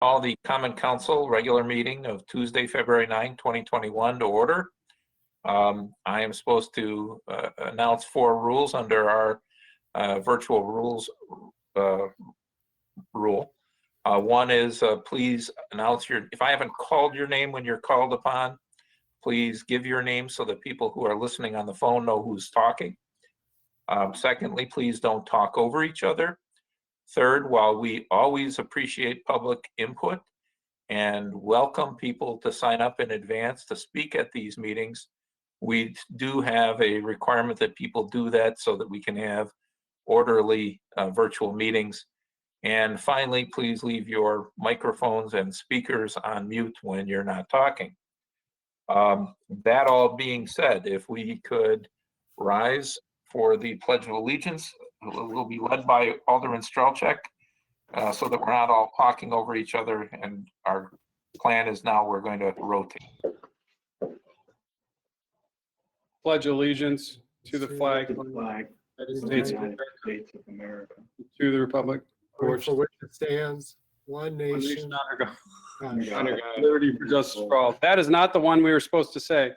Call the Common Council regular meeting of Tuesday, February 9, 2021 to order. I am supposed to announce 4 rules under our virtual rules rule. One is please announce if I haven't called your name when you're called upon, please give your name so that people who are listening on the phone know who's talking. Secondly, please don't talk over each other. Third, while we always appreciate public input and welcome people to sign up in advance to speak at these meetings, we do have a requirement that people do that so that we can have orderly virtual meetings. And finally, please leave your microphones and speakers on mute when you're not talking. That all being said, if we could rise for the Pledge of Allegiance, will be led by Alderman Strelchek, so that we're not all talking over each other. And our plan is now we're going to rotate. Pledge allegiance to the flag of the United States of America, to the republic for which it stands, one nation, under God, liberty for justice for all. That is not the one we were supposed to say.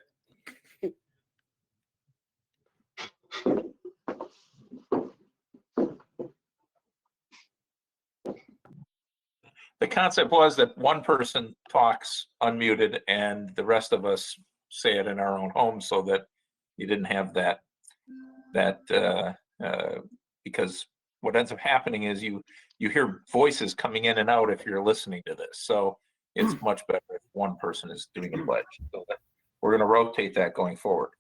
The concept was that one person talks unmuted and the rest of us say it in our own home, so that you didn't have that because what ends up happening is you hear voices coming in and out if you're listening to this. So it's much better if one person is doing the pledge. So that we're going to rotate that going forward.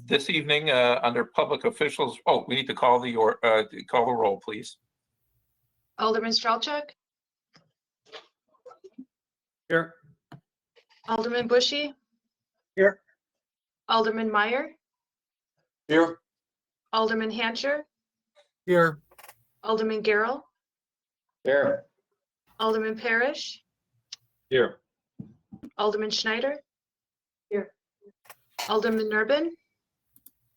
This evening, under public officials, we need to call the roll, please. Alderman Strelchuk? Here. Alderman Bushy? Here. Alderman Meyer? Here. Alderman Hancher? here, Alderman Garrell? Here. Alderman Parrish? Here. Alderman Schneider? Here. Alderman Nurbin?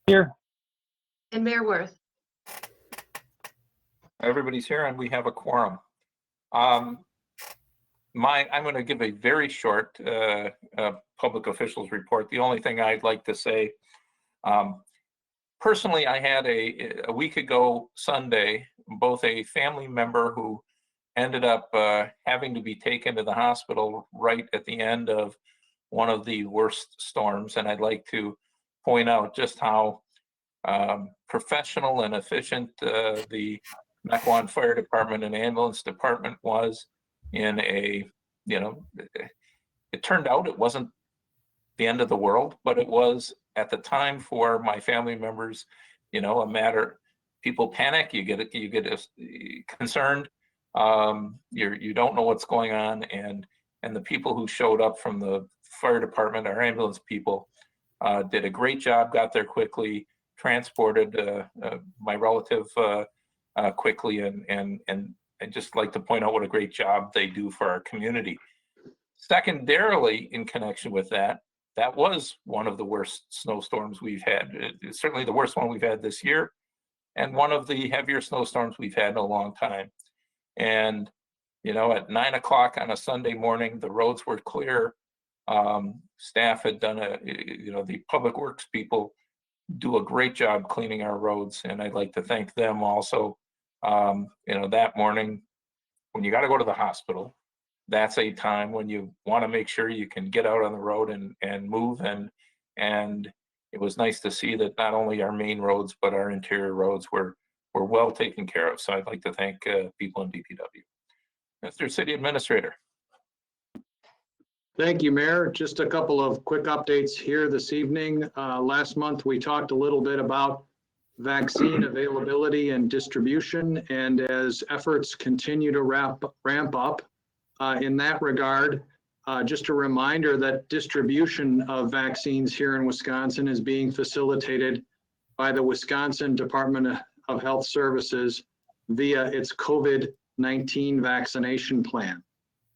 Here. And Mayor Worth? Everybody's here and we have a quorum. I'm going to give a very short public officials report. The only thing I'd like to say, personally, I had a week ago Sunday, both a family member who ended up having to be taken to the hospital right at the end of one of the worst storms. And I'd like to point out just how professional and efficient the Mequon Fire Department and Ambulance Department was in it turned out it wasn't the end of the world, but it was at the time for my family members, a matter. People panic, you get concerned, you don't know what's going on, and the people who showed up from the fire department, our ambulance people, did a great job, got there quickly, transported my relative quickly, and I'd just like to point out what a great job they do for our community. Secondarily, in connection with that was one of the worst snowstorms we've had. It's certainly the worst one we've had this year, and one of the heavier snowstorms we've had in a long time. And, at 9 o'clock on a Sunday morning, the roads were clear. Staff had done the public works people do a great job cleaning our roads, and I'd like to thank them also. That morning, when you got to go to the hospital, that's a time when you want to make sure you can get out on the road and move. And it was nice to see that not only our main roads, but our interior roads were well taken care of. So I'd like to thank people in DPW. Mr. City Administrator. Thank you, Mayor. Just a couple of quick updates here this evening. Last month, we talked a little bit about vaccine availability and distribution, and as efforts continue to ramp up in that regard, just a reminder that distribution of vaccines here in Wisconsin is being facilitated by the Wisconsin Department of Health Services via its COVID-19 vaccination plan.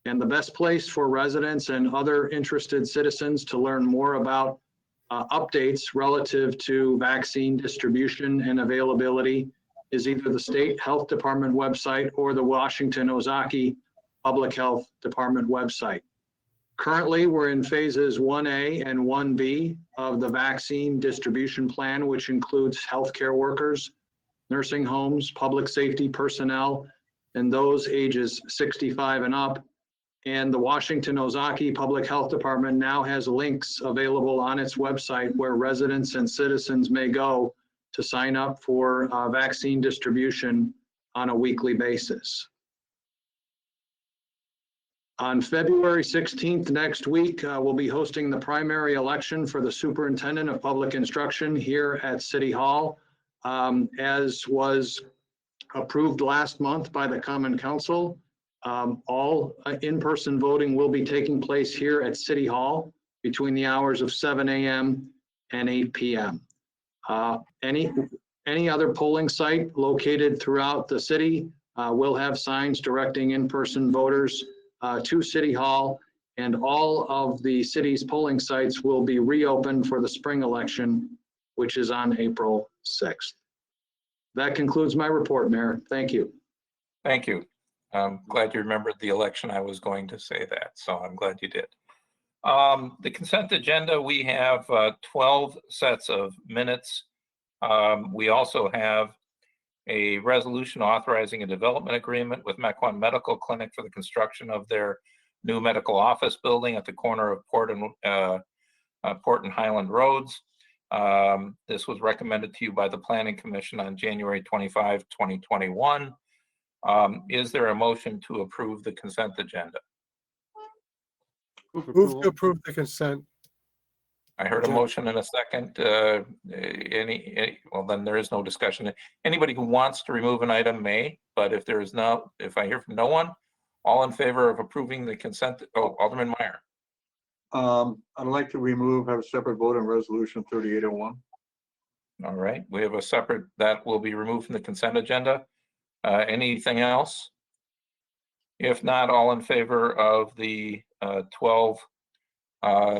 And the best place for residents and other interested citizens to learn more about updates relative to vaccine distribution and availability is either the State Health Department website or the Washington Ozaki Public Health Department website. Currently, we're in phases 1A and 1B of the vaccine distribution plan, which includes healthcare workers, nursing homes, public safety personnel, and those ages 65 and up. And the Washington Ozaki Public Health Department now has links available on its website where residents and citizens may go to sign up for vaccine distribution on a weekly basis. On February 16th, next week, we'll be hosting the primary election for the Superintendent of Public Instruction here at City Hall. As was approved last month by the Common Council, all in-person voting will be taking place here at City Hall between the hours of 7 a.m. and 8 p.m. Any other polling site located throughout the city will have signs directing in-person voters to City Hall, and all of the city's polling sites will be reopened for the spring election, which is on April 6th. That concludes my report, Mayor. Thank you. Thank you. I'm glad you remembered the election. I was going to say that, so I'm glad you did. The consent agenda, we have 12 sets of minutes. We also have a resolution authorizing a development agreement with Mequon Medical Clinic for the construction of their new medical office building at the corner of Port and Highland Roads. This was recommended to you by the Planning Commission on January 25, 2021. Is there a motion to approve the consent agenda? Move to approve the consent. I heard a motion and a second. Well, then there is no discussion. Anybody who wants to remove an item may, but if I hear from no one, all in favor of approving the consent, Alderman Meyer. I'd like to have a separate vote on resolution 3801. All right, we have a separate, that will be removed from the consent agenda. Anything else? If not, all in favor of the 12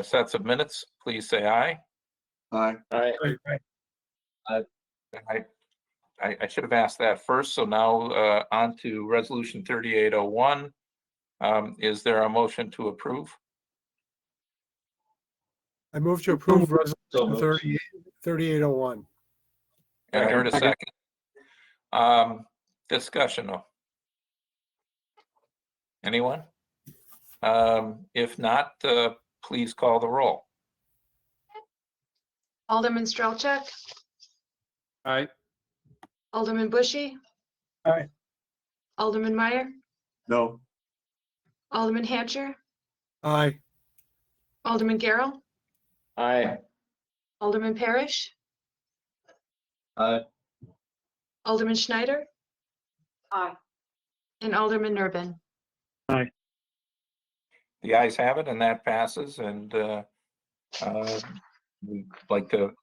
sets of minutes, please say aye. Aye. I should have asked that first. So now on to resolution 3801. Is there a motion to approve? I move to approve resolution 3801. And I heard a second. Discussion. Anyone? If not, please call the roll. Alderman Strelchuk, Aye. Alderman Bushy. Aye. Alderman Meyer, No. Alderman Hatcher, Aye. Alderman Garrell, Aye. Alderman Parrish, Aye. Alderman Schneider. Aye. And Alderman Nurbin. The ayes have it, and that passes. And we'd like to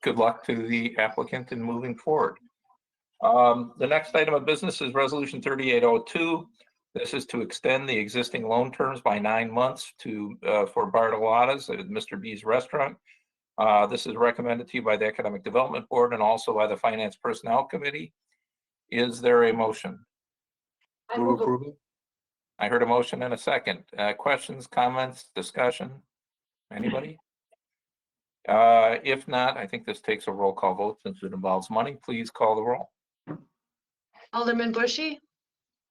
good luck to the applicant in moving forward. The next item of business is resolution 3802. This is to extend the existing loan terms by 9 months for Bartolotta's at Mr. B's Restaurant. This is recommended to you by the Economic Development Board and also by the Finance Personnel Committee. Is there a motion? Move approval. I heard a motion and a second. Questions, comments, discussion? Anybody? If not, I think this takes a roll call vote since it involves money. Please call the roll. Alderman Bushy.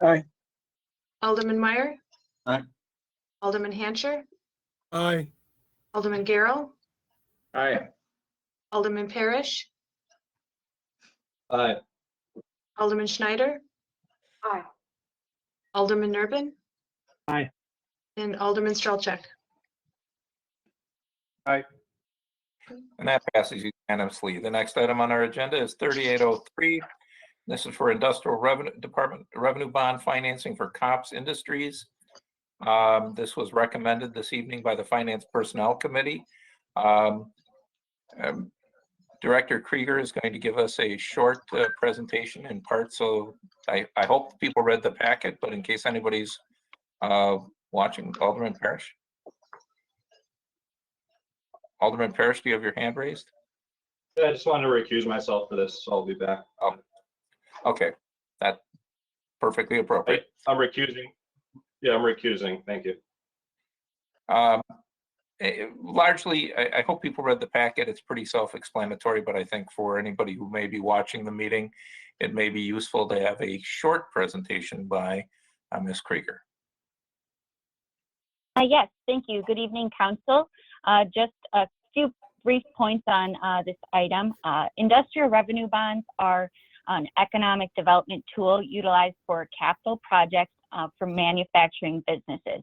Aye. Alderman Meyer. Aye. Alderman Hatcher, Aye. Alderman Garrell, Aye. Alderman Parrish, Aye. Alderman Schneider. Aye. Alderman Nurbin. Aye. And Alderman Strelchuk. Aye. And that passes unanimously. The next item on our agenda is 3803. This is for Industrial Revenue Department Revenue Bond Financing for COPS Industries. This was recommended this evening by the Finance Personnel Committee. Director Krieger is going to give us a short presentation in part, so I hope people read the packet, but in case anybody's watching, Alderman Parrish. Alderman Parrish, do you have your hand raised? I just wanted to recuse myself for this, so I'll be back. Okay, that's perfectly appropriate. I'm recusing. Yeah, I'm recusing. Thank you. Largely, I hope people read the packet. It's pretty self-explanatory, but I think for anybody who may be watching the meeting, it may be useful to have a short presentation by Ms. Krieger. Yes, thank you. Good evening, Council. Just a few brief points on this item. Industrial revenue bonds are an economic development tool utilized for capital projects for manufacturing businesses.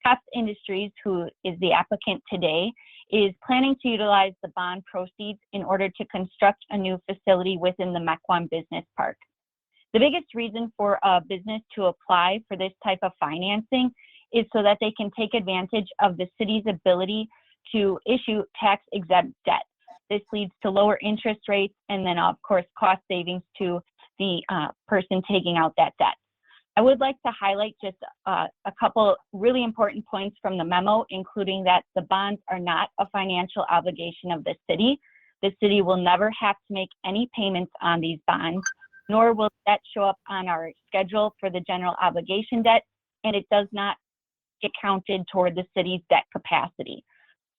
COPS Industries, who is the applicant today, is planning to utilize the bond proceeds in order to construct a new facility within the Mequon Business Park. The biggest reason for a business to apply for this type of financing is so that they can take advantage of the city's ability to issue tax-exempt debt. This leads to lower interest rates and then, of course, cost savings to the person taking out that debt. I would like to highlight just a couple really important points from the memo, including that the bonds are not a financial obligation of the city. The city will never have to make any payments on these bonds, nor will that show up on our schedule for the general obligation debt, and it does not get counted toward the city's debt capacity.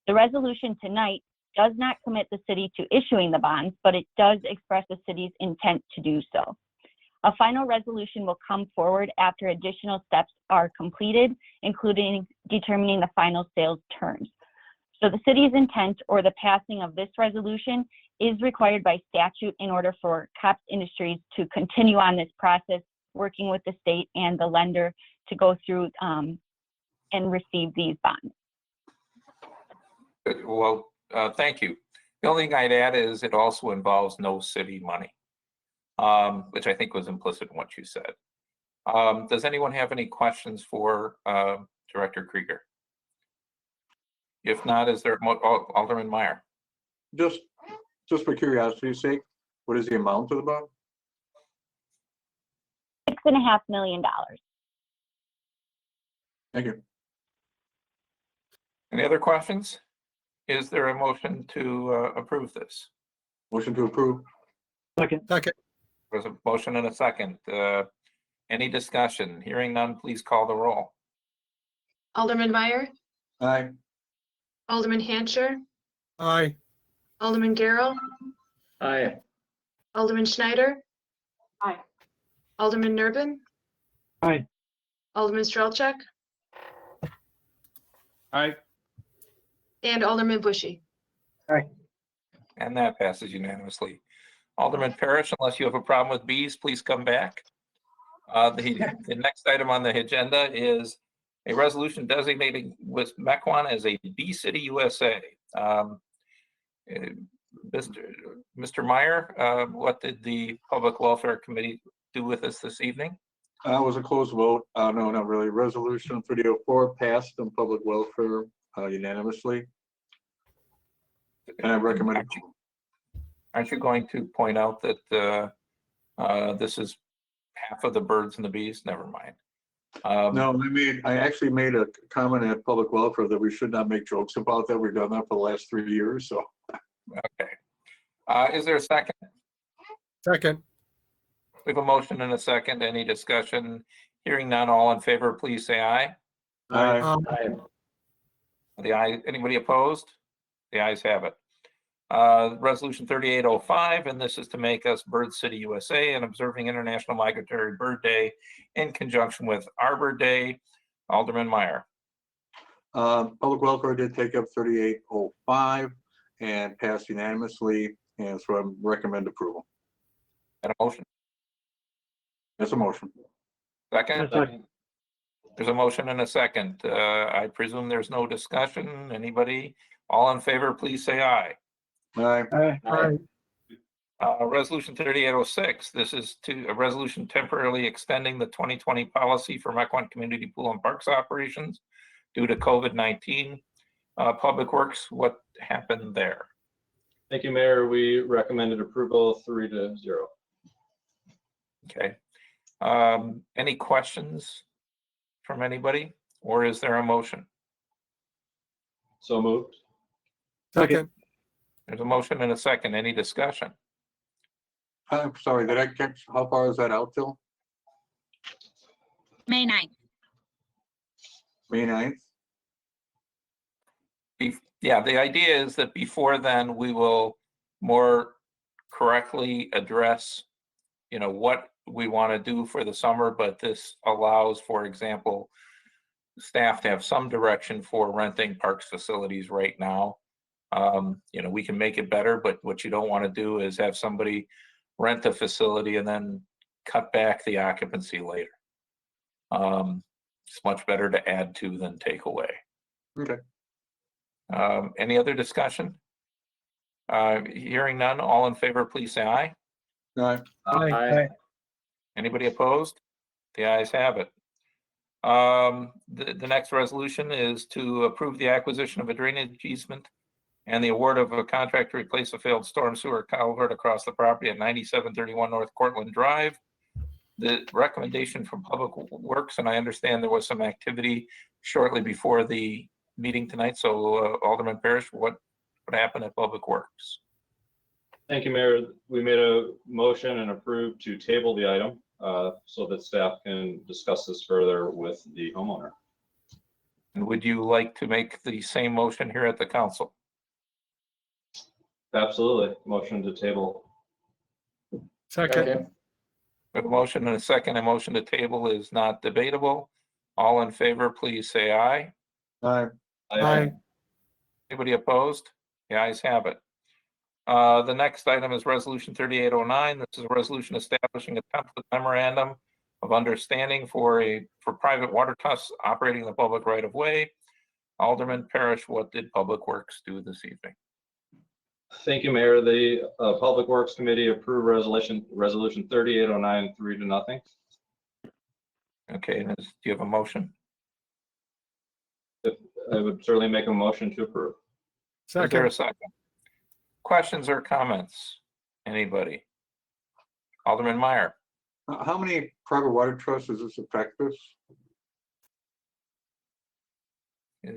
The resolution tonight does not commit the city to issuing the bonds, but it does express the city's intent to do so. A final resolution will come forward after additional steps are completed, including determining the final sales terms. So the city's intent or the passing of this resolution is required by statute in order for COPS Industries to continue on this process, working with the state and the lender to go through and receive these bonds. Well, thank you. The only thing I'd add is it also involves no city money, which I think was implicit in what you said. Does anyone have any questions for Director Krieger? If not, is there Alderman Meyer? Just for curiosity's sake, what is the amount of the bond? $6.5 million. Thank you. Any other questions? Is there a motion to approve this? Motion to approve. Second. There's a motion and a second. Any discussion? Hearing none, please call the roll. Alderman Meyer, Aye. Alderman Hancher, Aye. Alderman Garrell, Aye. Alderman Schneider. Aye. Alderman Nurbin. Aye. Alderman Strelchuk Aye. and Alderman Bushy. And that passes unanimously. Alderman Parrish, unless you have a problem with Bs, please come back. The next item on the agenda is a resolution designating with Mequon as a B City USA. Mr. Meyer, what did the Public Welfare Committee do with us this evening? It was a close vote. No, not really. Resolution 3004 passed on public welfare unanimously. And I recommend. Aren't you going to point out that this is half of the birds and the bees? Never mind. No, I actually made a comment at public welfare that we should not make jokes about that. We've done that for the last 3 years, so. Okay. Is there a second? Second. We have a motion and a second. Any discussion? Hearing none, all in favor, please say aye. Aye. The aye, anybody opposed? The ayes have it. Resolution 3805, and this is to make us Bird City USA and observing International Migratory Bird Day in conjunction with Arbor Day. Alderman Meyer. Public welfare did take up 3805 and passed unanimously, and so I recommend approval. Got a motion? That's a motion. Second? Second. There's a motion and a second. I presume there's no discussion. Anybody? All in favor, please say aye. Aye. Aye. Resolution 3806, this is to a resolution temporarily extending the 2020 policy for Mequon Community Pool and Parks operations due to COVID-19. Public Works, what happened there? Thank you, Mayor. We recommended approval 3-0. Okay. Any questions from anybody, or is there a motion? So moved. Second. There's a motion and a second. Any discussion? I'm sorry, did I catch, how far is that out till? May 9th. May 9th? Yeah, the idea is that before then, we will more correctly address, what we want to do for the summer, but this allows, for example, staff to have some direction for renting parks facilities right now. We can make it better, but what you don't want to do is have somebody rent a facility and then cut back the occupancy later. It's much better to add to than take away. Okay. Any other discussion? Hearing none, all in favor, please say aye. Aye. Aye. Anybody opposed? The ayes have it. The next resolution is to approve the acquisition of a drainage easement and the award of a contract to replace a failed storm sewer culvert across the property at 9731 North Cortlandt Drive. The recommendation from Public Works, and I understand there was some activity shortly before the meeting tonight. So Alderman Parrish, what happened at Public Works? Thank you, Mayor. We made a motion and approved to table the item so that staff can discuss this further with the homeowner. And would you like to make the same motion here at the council? Absolutely. Motion to table. Second. We have a motion and a second. A motion to table is not debatable. All in favor, please say aye. Aye. Aye. Anybody opposed? The ayes have it. The next item is Resolution 3809. This is a resolution establishing a template memorandum of understanding for private water trusts operating the public right of way. Alderman Parrish, what did Public Works do this evening? Thank you, Mayor. The Public Works Committee approved resolution 3809 3-0. Okay, do you have a motion? I would certainly make a motion to approve. Is there Second. a second? Questions or comments? Anybody? Alderman Meyer. How many private water trusts does this affect us? Is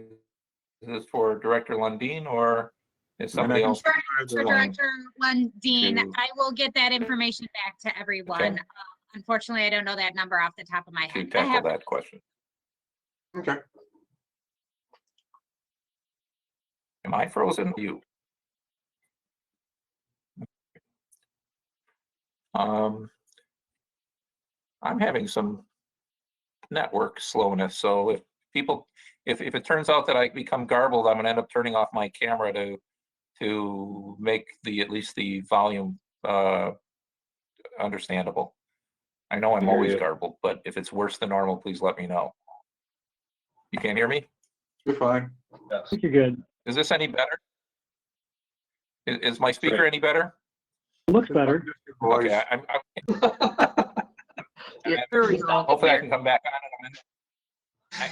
this for Director Lundin or is somebody else? For Director Lundin, To- I will get that information back to everyone. Okay. Unfortunately, I don't know that number off the top of my To head. I tackle have that question. Okay. Am I frozen? You. I'm having some network slowness, so if it turns out that I become garbled, I'm gonna end up turning off my camera to make at least the volume understandable. I know I'm Hear always you. garbled, but if it's worse than normal, please let me know. You can't hear me? You're fine. Yes. You're good. Is this any better? Is my speaker Great. any better? Looks better. Voice. Okay, hopefully I can come back on in a minute.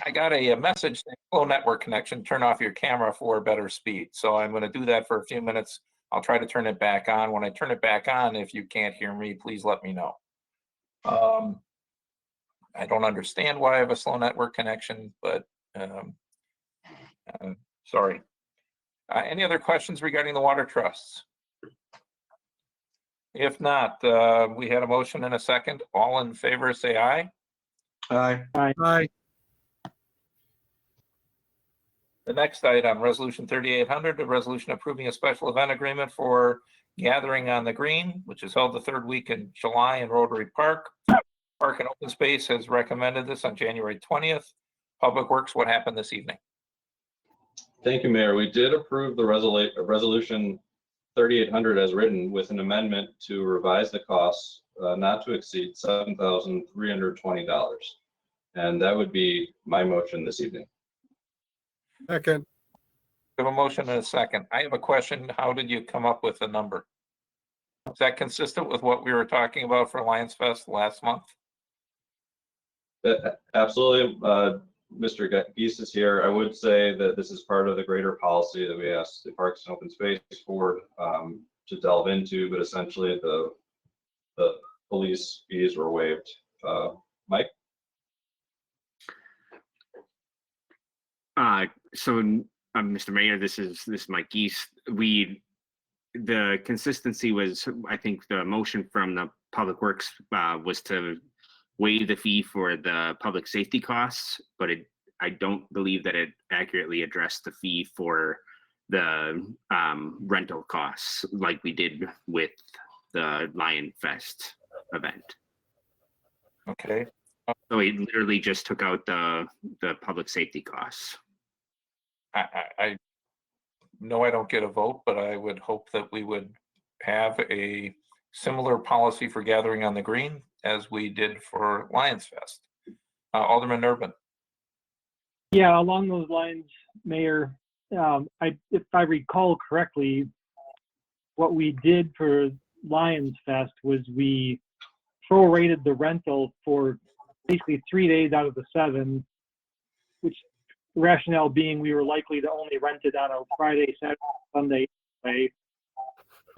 I got a message saying slow network connection, turn off your camera for better speed. So I'm going to do that for a few minutes. I'll try to turn it back on. When I turn it back on, if you can't hear me, please let me know. I don't understand why I have a slow network connection, but sorry. Any other questions regarding the water trusts? If not, we had a motion and a second. All in favor, say aye. Aye. Aye. The next item, Resolution 3800, a resolution approving a special event agreement for Gathering on the Green, which is held the third week in July in Rotary Park. Park and Open Space has recommended this on January 20th. Public Works, what happened this evening? Thank you, Mayor. We did approve the resolution 3800 as written with an amendment to revise the costs not to exceed $7,320. And that would be my motion this evening. Second. We have a motion and a second. I have a question. How did you come up with the number? Is that consistent with what we were talking about for Lions Fest last month? Absolutely. Mr. Geese is here. I would say that this is part of the greater policy that we asked the Parks and Open Space Board to delve into, but essentially the police fees were waived. Mike? So, Mr. Mayor, this is Mike Geese. the consistency was, I think the motion from the Public Works was to waive the fee for the public safety costs, but I don't believe that it accurately addressed the fee for the rental costs like we did with the Lion Fest event. Okay, So it literally just took out the public safety costs. I know I don't get a vote, but I would hope that we would have a similar policy for gathering on the green as we did for Lions Fest. Alderman Urban. Yeah, along those lines, Mayor, if I recall correctly, what we did for Lions Fest was we prorated the rental for basically 3 days out of the 7, which rationale being we were likely to only rent it on a Friday, Saturday, Sunday. But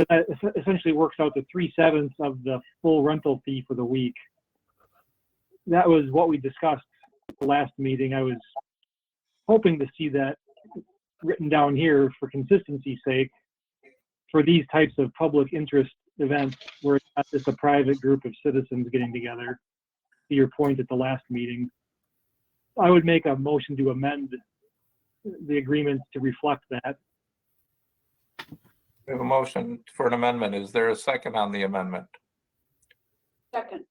that essentially works out to 3/7 of the full rental fee for the week. That was what we discussed at the last meeting. I was hoping to see that written down here for consistency's sake for these types of public interest events where it's not just a private group of citizens getting together, to your point at the last meeting. I would make a motion to amend the agreement to reflect that. We have a motion for an amendment. Is there a second on the amendment? Second.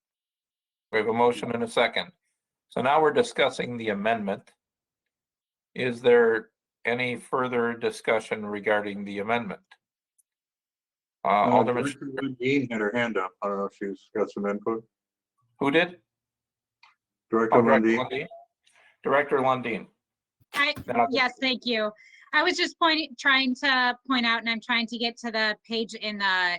We have a motion and a second. So now we're discussing the amendment. Is there any further discussion regarding the amendment? Alderman, Director Lundin had her hand up. I don't know if she's got some input. who did? Director Oh, Director Lundin. Lundin. Director Lundin. Yes, thank you. I was just trying to point out, and I'm trying to get to the page in the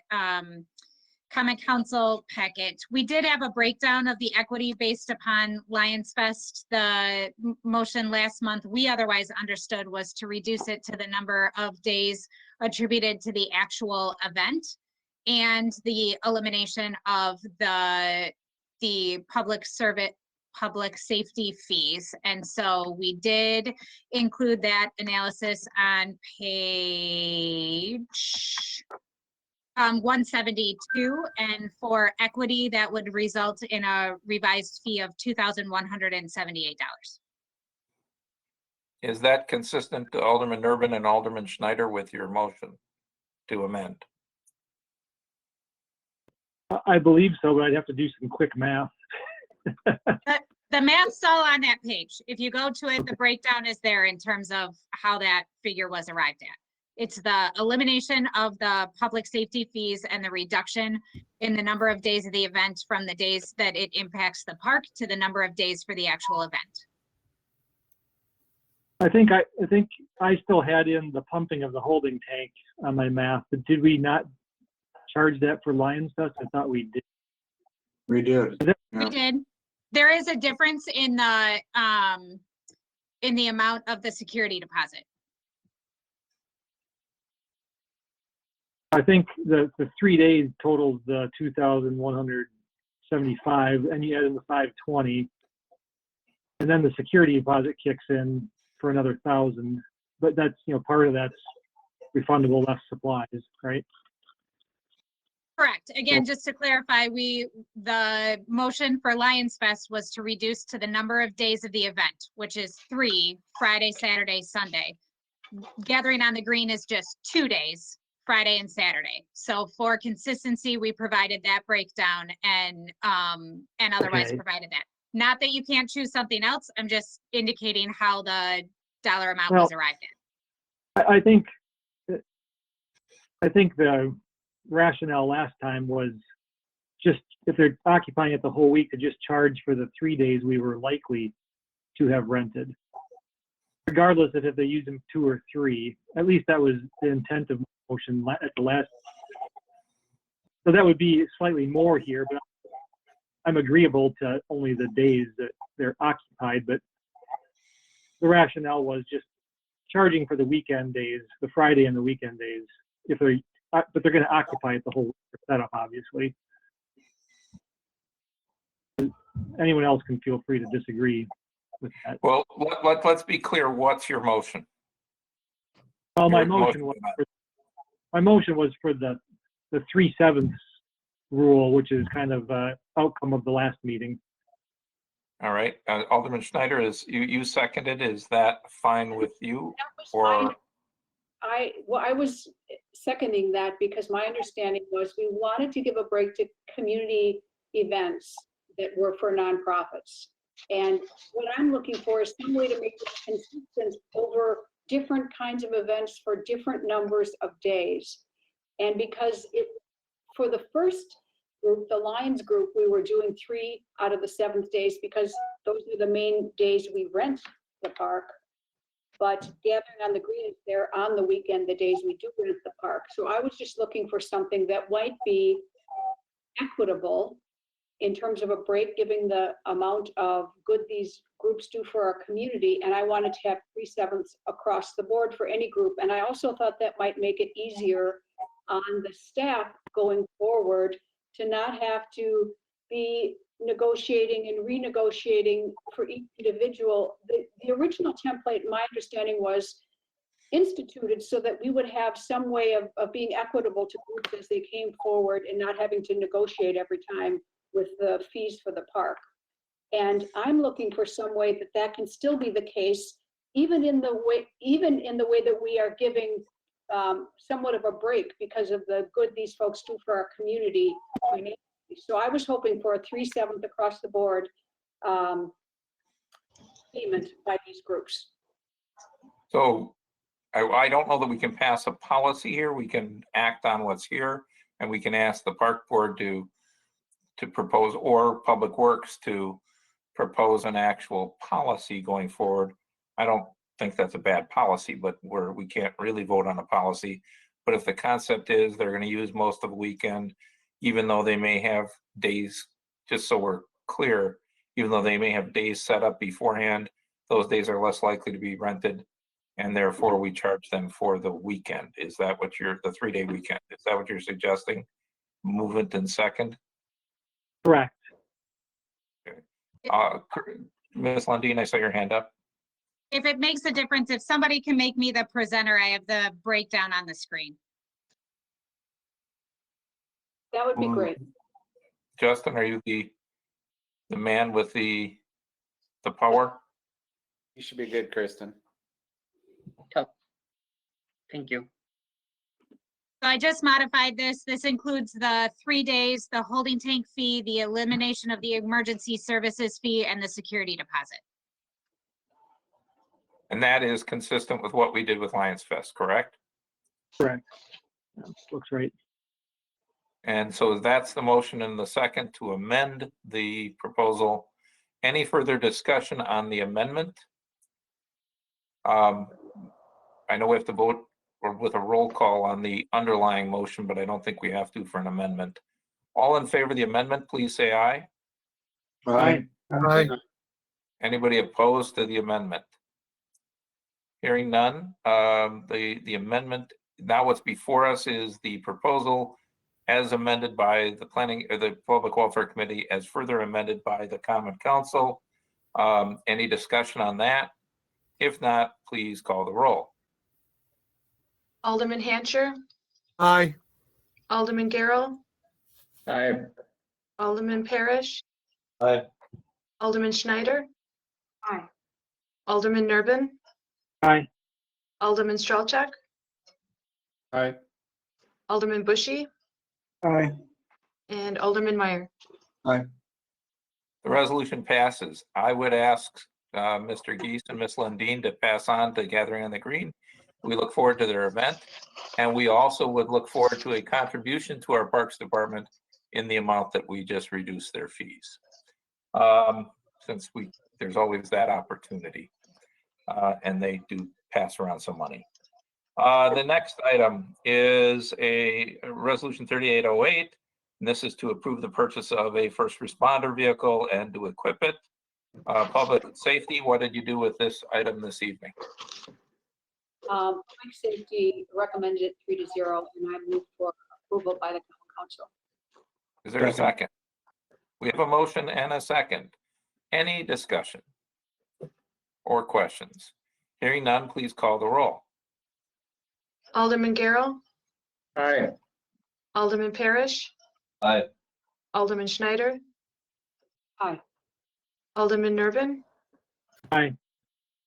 Common Council packet. We did have a breakdown of the equity based upon Lions Fest. The motion last month, we otherwise understood, was to reduce it to the number of days attributed to the actual event and the elimination of the public safety fees. And so we did include that analysis on page 172, and for equity that would result in a revised fee of $2,178. Is that consistent, Alderman Urban and Alderman Schneider, with your motion to amend? I believe so, but I'd have to do some quick math. The math's all on that page. If you go to it, the breakdown is there in terms of how that figure was arrived at. It's the elimination of the public safety fees and the reduction in the number of days of the event from the days that it impacts the park to the number of days for the actual event. I think I still had in the pumping of the holding tank on my math, but did we not charge that for Lions Fest? I thought we did. We did. We did. There is a difference in the amount of the security deposit. I think the 3 days totals the 2,175, and you add in the 520, and then the security deposit kicks in for another 1,000. But that's, part of that's refundable less supplies, right? Correct. Again, just to clarify, the motion for Lions Fest was to reduce to the number of days of the event, which is 3, Friday, Saturday, Sunday. Gathering on the Green is just 2 days, Friday and Saturday. So for consistency, we provided that breakdown and otherwise provided that. Not that you can't choose something else. I'm just indicating how the dollar amount was arrived at. I think the rationale last time was just if they're occupying it the whole week, to just charge for the 3 days we were likely to have rented, regardless of if they use them 2 or 3. At least that was the intent of motion at the last. So that would be slightly more here, but I'm agreeable to only the days that they're occupied. But the rationale was just charging for the weekend days, the Friday and the weekend days, but they're going to occupy it the whole setup, obviously. Anyone else can feel free to disagree with that. Well, let's be clear. What's your motion? Well, my Your motion was my motion was for the 3/7 rule, which is kind of outcome of the last meeting. All right, Alderman Schneider, you seconded, is that fine with you? Or, I was seconding that because my understanding was we wanted to give a break to community events that were for nonprofits. And what I'm looking for is some way to make it consistent over different kinds of events for different numbers of days. And because for the first group, the Lions group, we were doing 3 out of the 7 days because those are the main days we rent the park. But gathering on the green is there on the weekend, the days we do rent the park. So I was just looking for something that might be equitable in terms of a break, given the amount of good these groups do for our community. And I wanted to have 3/7 across the board for any group. And I also thought that might make it easier on the staff going forward to not have to be negotiating and renegotiating for each individual. The original template, my understanding, was instituted so that we would have some way of being equitable to groups as they came forward and not having to negotiate every time with the fees for the park. And I'm looking for some way that that can still be the case, even in the way that we are giving somewhat of a break because of the good these folks do for our community financially. So I was hoping for a 3/7 across the board payment by these groups. so I don't know that we can pass a policy here. We can act on what's here, and we can ask the park board to propose, or Public Works to propose an actual policy going forward. I don't think that's a bad policy, but we can't really vote on a policy. But if the concept is they're going to use most of the weekend, even though they may have days, just so we're clear, even though they may have days set up beforehand, those days are less likely to be rented, and therefore we charge them for the weekend. Is that what the 3-day weekend, is that what you're suggesting? Movement in second? Correct. Ms. Lundin, I saw your hand up. If it makes a difference, if somebody can make me the presenter, I have the breakdown on the screen. That would be great. Justin, are you the man with the power? You should be good, Kristen. Thank you. So I just modified this. This includes the 3 days, the holding tank fee, the elimination of the emergency services fee, and the security deposit. And that is consistent with what we did with Lions Fest, correct? Correct. Yeah, looks right. And so that's the motion and the second to amend the proposal. Any further discussion on the amendment? I know we have to vote or with a roll call on the underlying motion, but I don't think we have to for an amendment. All in favor of the amendment, please say aye. Aye. Anybody opposed to the amendment? Hearing none, the amendment, now what's before us is the proposal as amended by the planning or the Public Welfare Committee, as further amended by the Common Council. Any discussion on that? If not, please call the roll. Alderman Hancher, Aye. Alderman Garrell, Aye. Alderman Parrish, Aye. Alderman Schneider, Aye. Alderman Nurbin, Aye. Alderman Strelchak, Aye. Alderman Bushy, Aye. and Alderman Meyer. The resolution passes. I would ask Mr. Geese and Ms. Lundin to pass on to Gathering on the Green. We look forward to their event, and we also would look forward to a contribution to our Parks Department in the amount that we just reduced their fees. Since there's always that opportunity, and they do pass around some money. The next item is a resolution 3808, and this is to approve the purchase of a first responder vehicle and to equip it. Public safety, what did you do with this item this evening? Public safety recommended 3-0, and I move for approval by the council. Is there a second? We have a motion and a second. Any discussion or questions? Hearing none, please call the roll. Alderman Garrell, Aye. Alderman Parrish, Aye. Alderman Schneider, Aye. Alderman Nervin, Aye.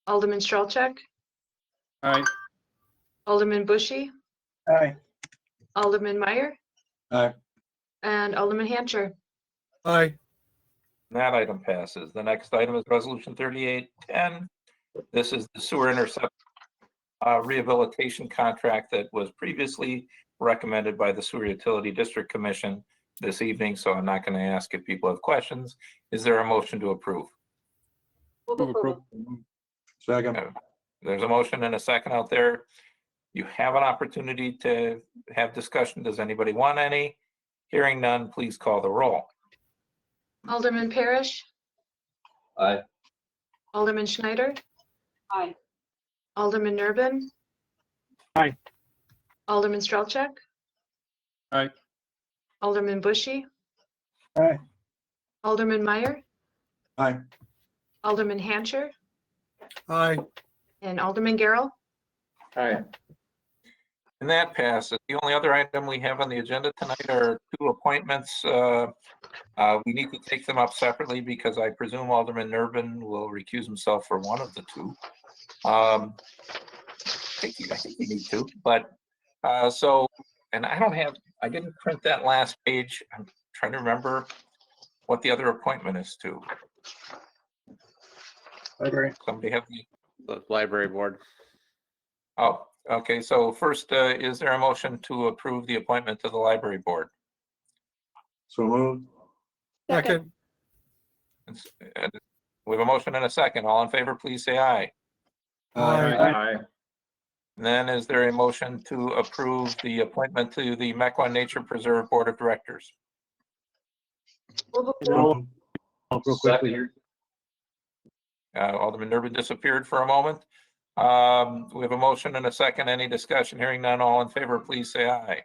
Alderman Strelchak, Aye. Alderman Bushy, Aye. Alderman Meyer, Aye. and Alderman Hancher. Aye. That item passes. The next item is Resolution 3810. This is the sewer intercept rehabilitation contract that was previously recommended by the Sewer Utility District Commission this evening, so I'm not going to ask if people have questions. Is there a motion to approve? Move Move approval. Second. There's a motion and a second out there. You have an opportunity to have discussion. Does anybody want any? Hearing none, please call the roll. Alderman Parrish, Aye. Alderman Schneider, Aye. Alderman Nervin. Aye. Alderman Strelchak, Aye. Alderman Bushy, Aye. Alderman Meyer, Aye. Alderman Hancher, Aye. and Alderman Garrell. Aye. And that passes. The only other item we have on the agenda tonight are two appointments. We need to take them up separately because I presume Alderman Nervin will recuse himself for one of the two. I think you need to, but so, and I didn't print that last page. I'm trying to remember what the other appointment is to. Library. Somebody have the, The library board. oh, okay. So first, is there a motion to approve the appointment to the library board? So moved. Second. And we have a motion and a second. All in favor, please say aye. Aye. And then is there a motion to approve the appointment to the Mequon Nature Preserve Board of Directors? Move approval. Real quickly here. Alderman Nervin disappeared for a moment. We have a motion and a second. Any discussion? Hearing none. All in favor, please say aye.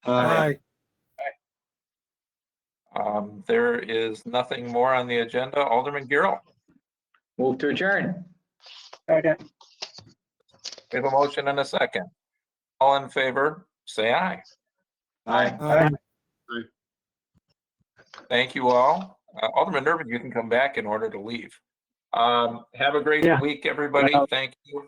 Aye. There is nothing more on the agenda. Alderman Garrell, Move to adjourn. Second. we have a motion and a second. All in favor, say aye. Aye. Aye. Thank you all. Alderman Nervin, you can come back in order to leave. Have a great Yeah. week, everybody. Thank you.